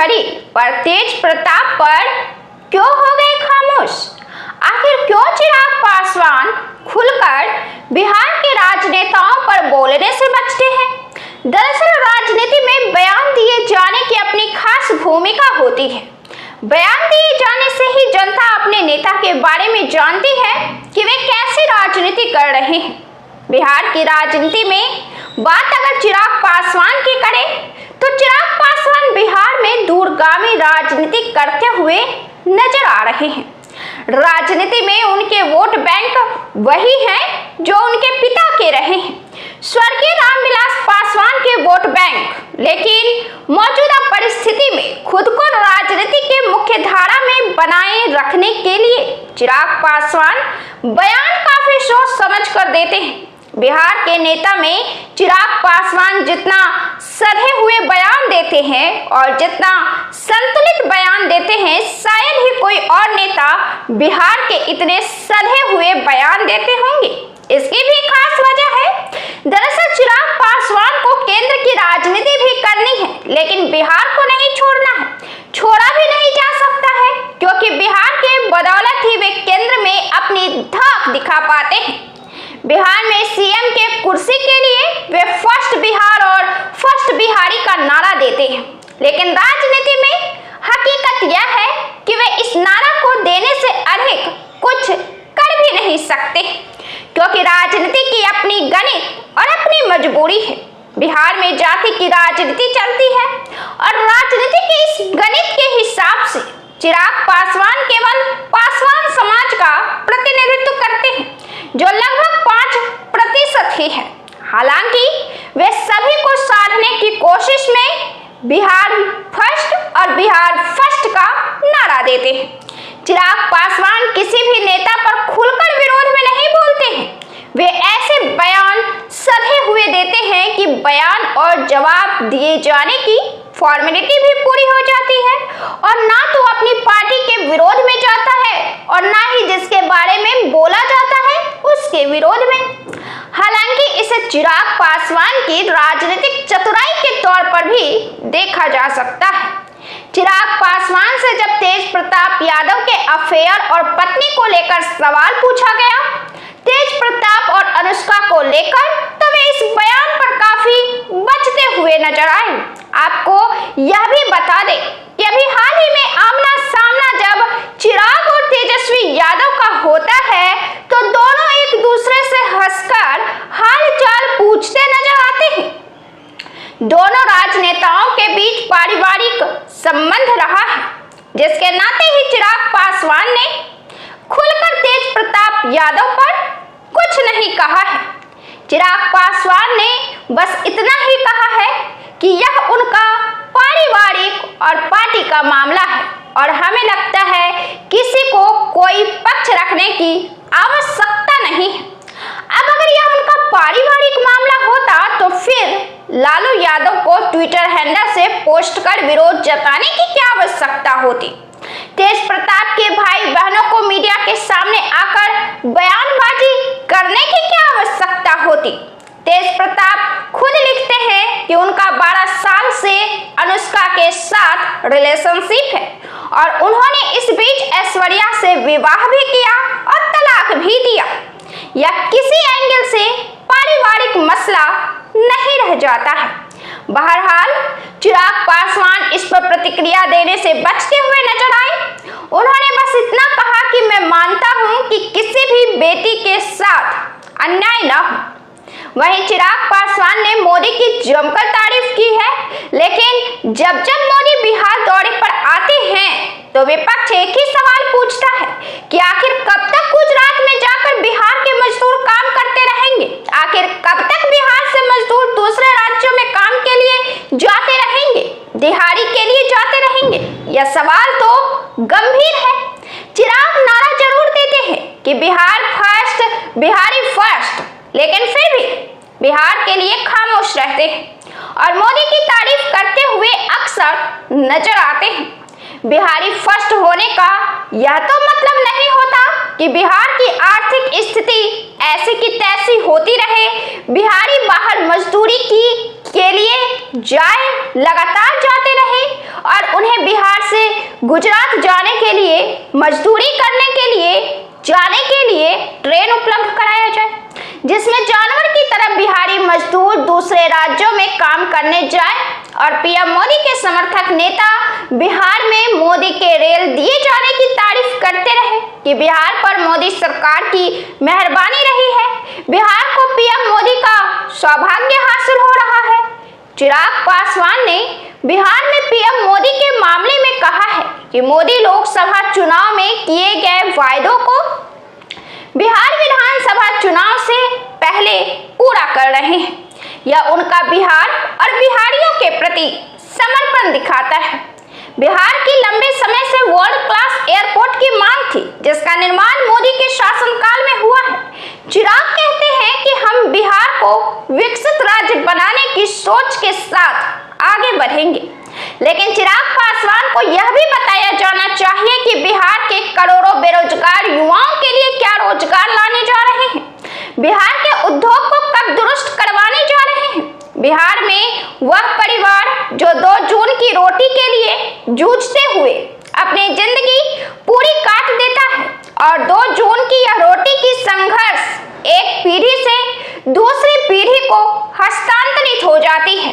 करी, पर तेज प्रताप पर क्यों हो गए खामोश? आखिर क्यों चिराग पासवान खुलकर बिहार के राजनेताओं पर बोलने से बचते हैं? दरअसल राजनीति में बयान दिए जाने की अपनी खास भूमिका होती है। बयान दिए जाने से ही जनता अपने नेता के बारे में जानती है कि वे कैसी राजनीति कर रहे हैं। बिहार की राजनीति में बात अगर चिराग पासवान की करें तो चिराग पासवान बिहार में दूरगामी राजनीति करते हुए नजर आ रहे हैं। राजनीति में उनके वोट बैंक वही हैं जो उनके पिता के रहे हैं, स्वर्गीय रामविलास पासवान के वोट बैंक। लेकिन मौजूदा परिस्थिति में खुद को राजनीति के मुख्य धारा में बनाए रखने के लिए चिराग पासवान बयान काफी सोच समझ कर देते हैं। बिहार के नेता में चिराग पासवान जितना सधे हुए बयान देते हैं और जितना संतुलित बयान देते हैं, शायद ही कोई और नेता बिहार के इतने सधे हुए बयान देते होंगे। इसकी भी खास वजह है। दरअसल चिराग पासवान को केंद्र की राजनीति भी करनी है, लेकिन बिहार को नहीं छोड़ना है। छोड़ा भी नहीं जा सकता है, क्योंकि बिहार के बदौलत ही वे केंद्र में अपनी धाक दिखा पाते हैं। बिहार में सीएम के कुर्सी के लिए वे फर्स्ट बिहार और फर्स्ट बिहारी का नारा देते हैं, लेकिन राजनीति में हकीकत यह है कि वे इस नारा को देने से अधिक कुछ कर भी नहीं सकते, क्योंकि राजनीति की अपनी गणित और अपनी मजबूरी है। बिहार में जाति की राजनीति चलती है और राजनीति के इस गणित के हिसाब से चिराग पासवान केवल पासवान समाज का प्रतिनिधित्व करते हैं, जो लगभग 5% ही है। हालांकि वे सभी को साधने की कोशिश में बिहार फर्स्ट और बिहार फर्स्ट का नारा देते हैं। चिराग पासवान किसी भी नेता पर खुलकर विरोध में नहीं बोलते हैं। वे ऐसे बयान सधे हुए देते हैं कि बयान और जवाब दिए जाने की फॉर्मेलिटी भी पूरी हो जाती है, और ना तो अपनी पार्टी के विरोध में जाता है और ना ही जिसके बारे में बोला जाता है उसके विरोध में। हालांकि इसे चिराग पासवान की राजनीतिक चतुराई के तौर पर भी देखा जा सकता है। चिराग पासवान से जब तेज प्रताप यादव के अफेयर और पत्नी को लेकर सवाल पूछा गया, तेज प्रताप और अनुष्का को लेकर, तो वे इस बयान पर काफी बचते हुए नजर आए। आपको यह भी बता दें कि अभी हाल ही में आमना सामना जब चिराग और तेजस्वी यादव का होता है, तो दोनों एक दूसरे से हंसकर हाल चाल पूछते नजर आते हैं। दोनों राजनेताओं के बीच पारिवारिक संबंध रहा है, जिसके नाते ही चिराग पासवान ने खुलकर तेज प्रताप यादव पर कुछ नहीं कहा है। चिराग पासवान ने बस इतना ही कहा है कि यह उनका पारिवारिक और पार्टी का मामला है और हमें लगता है किसी को कोई पक्ष रखने की आवश्यकता नहीं है। अब अगर यह उनका पारिवारिक मामला होता तो फिर लालू यादव को ट्विटर हैंडल से पोस्ट कर विरोध जताने की क्या आवश्यकता होती? तेज प्रताप के भाई बहनों को मीडिया के सामने आकर बयानबाजी करने की क्या आवश्यकता होती? तेज प्रताप खुद लिखते हैं कि उनका 12 साल से अनुष्का के साथ रिलेशनशिप है और उन्होंने इस बीच ऐश्वर्या से विवाह भी किया और तलाक भी दिया। यह किसी एंगल से पारिवारिक मसला नहीं रह जाता है। बहरहाल चिराग पासवान इस पर प्रतिक्रिया देने से बचते हुए नजर आए। उन्होंने बस इतना कहा कि मैं मानता हूं कि किसी भी बेटी के साथ अन्याय न हो। वहीं चिराग पासवान ने मोदी की जमकर तारीफ की है, लेकिन जब जब मोदी बिहार दौरे पर आते हैं तो विपक्ष एक ही सवाल पूछता है कि आखिर कब तक गुजरात में जाकर बिहार के मजदूर काम करते रहेंगे? आखिर कब तक बिहार से मजदूर दूसरे राज्यों में काम के लिए जाते रहेंगे, दिहाड़ी के लिए जाते रहेंगे? यह सवाल तो गंभीर है। चिराग नारा जरूर देते हैं कि बिहार फर्स्ट, बिहारी फर्स्ट, लेकिन फिर भी बिहार के लिए खामोश रहते हैं और मोदी की तारीफ करते हुए अक्सर नजर आते हैं। बिहारी फर्स्ट होने का यह तो मतलब नहीं होता कि बिहार की आर्थिक स्थिति ऐसी की तैसी होती रहे। बिहारी बाहर मजदूरी की के लिए लगातार जाते रहे और उन्हें बिहार से गुजरात जाने के लिए, मजदूरी करने के लिए, जाने के लिए ट्रेन उपलब्ध कराया जाए, जिसमें जानवर की तरह बिहारी मजदूर दूसरे राज्यों में काम करने जाए। और पीएम मोदी के समर्थक नेता बिहार में मोदी के रेल दिए जाने की तारीफ करते रहे कि बिहार पर मोदी सरकार की मेहरबानी रही है, बिहार को पीएम मोदी का सौभाग्य हासिल हो रहा है। चिराग पासवान ने बिहार में पीएम मोदी के मामले में कहा है कि मोदी लोकसभा चुनाव में किए गए वायदों को बिहार विधानसभा चुनाव से पहले पूरा कर रहे हैं। यह उनका बिहार और बिहारियों के प्रति समर्पण दिखाता है। बिहार की लंबे समय से वर्ल्ड क्लास एयरपोर्ट की मांग थी, जिसका निर्माण मोदी के शासनकाल में हुआ है। चिराग कहते हैं कि हम बिहार को विकसित राज्य बनाने की सोच के साथ आगे बढ़ेंगे, लेकिन चिराग पासवान को यह भी बताया जाना चाहिए कि बिहार के करोड़ों बेरोजगार युवाओं के लिए क्या रोजगार लाने जा रहे हैं, बिहार के उद्योग को कब दुरुस्त करवाने जा रहे हैं। बिहार में वह परिवार जो 2 जून की रोटी के लिए जूझते हुए अपनी जिंदगी पूरी काट देता है और 2 जून की यह रोटी की संघर्ष एक पीढ़ी से दूसरी पीढ़ी को हस्तांतरित हो जाती है,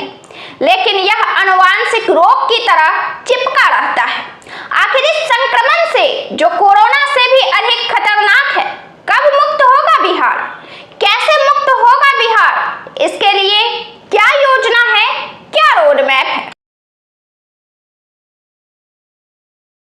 लेकिन यह आनुवांशिक रोग की तरह चिपका रहता है। आखिर इस संक्रमण से जो कोरोना